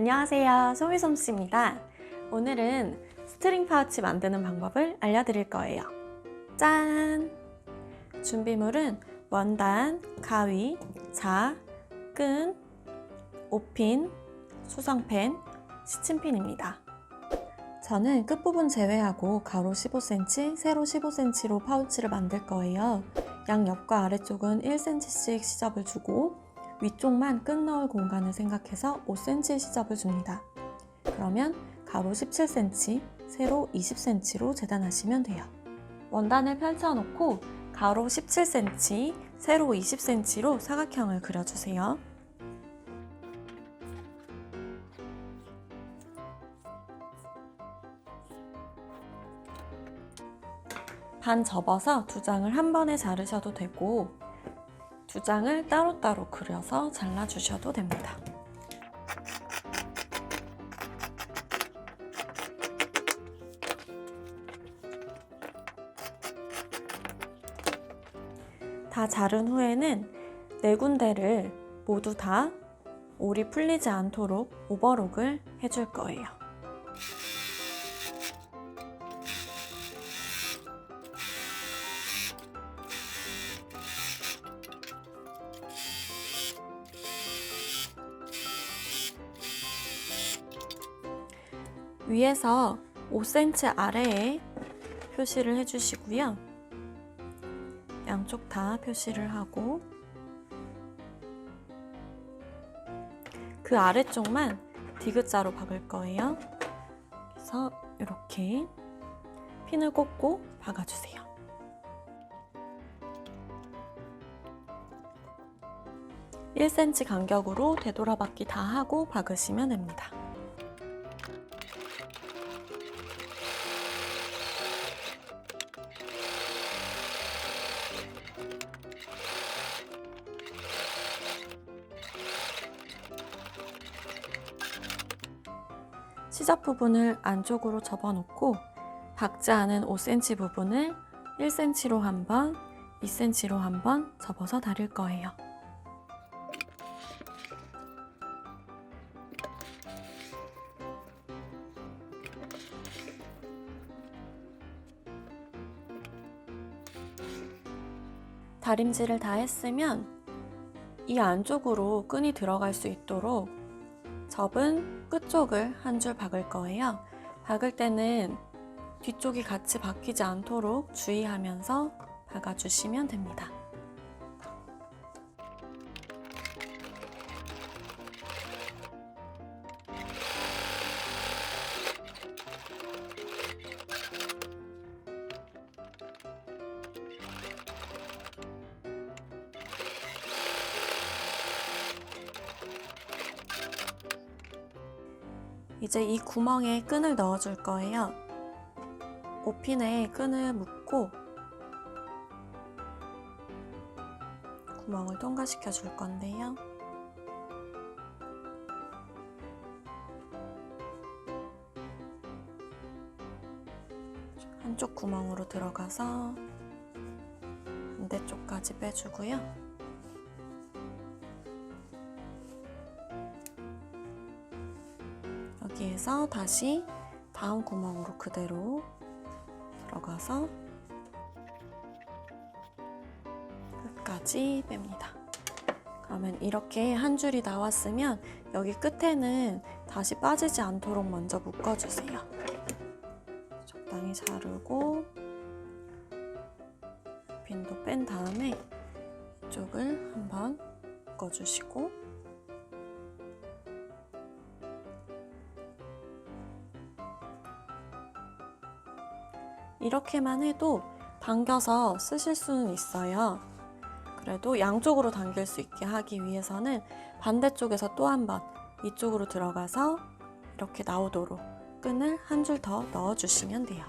안녕하세요, 소미솜씨입니다. 오늘은 스트링 파우치 만드는 방법을 알려드릴 거예요. 짠! 준비물은 원단, 가위, 자, 끈, 옷핀, 수성펜, 시침핀입니다. 저는 끝부분 제외하고 가로 15cm, 세로 15cm로 파우치를 만들 거예요. 양옆과 아래쪽은 1cm씩 시접을 주고 위쪽만 끈 넣을 공간을 생각해서 5cm 시접을 줍니다. 그러면 가로 17cm, 세로 20cm로 재단하시면 돼요. 원단을 펼쳐놓고 가로 17cm, 세로 20cm로 사각형을 그려주세요. 반 접어서 두 장을 한 번에 자르셔도 되고 두 장을 따로따로 그려서 잘라주셔도 됩니다. 다 자른 후에는 네 군데를 모두 다 올이 풀리지 않도록 오버록을 해줄 거예요. 위에서 5cm 아래에 표시를 해주시고요. 양쪽 다 표시를 하고 그 아래쪽만 디귿자로 박을 거예요. 그래서 이렇게 핀을 꽂고 박아주세요. (1cm) 간격으로 되돌아박기 다 하고 박으시면 됩니다. 시접 부분을 안쪽으로 접어놓고 박지 않은 5cm 부분을 1cm로 한 번, 2cm로 한 번 접어서 다릴 거예요. 다림질을 다 했으면 이 안쪽으로 끈이 들어갈 수 있도록 접은 끝쪽을 한 줄 박을 거예요. 박을 때는 뒤쪽이 같이 박히지 않도록 주의하면서 박아주시면 됩니다. 이제 이 구멍에 끈을 넣어줄 거예요. 옷핀에 끈을 묶고 구멍을 통과시켜 줄 건데요. 한쪽 구멍으로 들어가서 반대쪽까지 빼주고요. 여기에서 다시 다음 구멍으로 그대로 들어가서 끝까지 뺍니다. 그러면 이렇게 한 줄이 나왔으면 여기 끝에는 다시 빠지지 않도록 먼저 묶어주세요. 적당히 자르고 핀도 뺀 다음에 이쪽을 한번 묶어주시고 이렇게만 해도 당겨서 쓰실 수는 있어요. 그래도 양쪽으로 당길 수 있게 하기 위해서는 반대쪽에서 또 한 번 이쪽으로 들어가서 이렇게 나오도록 끈을 한 줄 더 넣어주시면 돼요.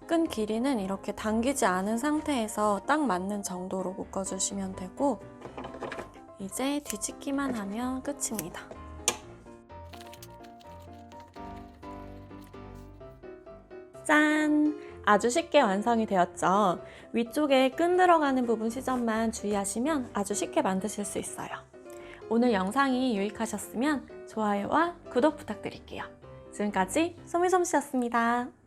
끈 길이는 이렇게 당기지 않은 상태에서 딱 맞는 정도로 묶어주시면 되고 이제 뒤집기만 하면 끝입니다. 짠! 아주 쉽게 완성이 되었죠. 위쪽에 끈 들어가는 부분 시점만 주의하시면 아주 쉽게 만드실 수 있어요. 오늘 영상이 유익하셨으면 좋아요와 구독 부탁드릴게요. 지금까지 소미솜씨였습니다.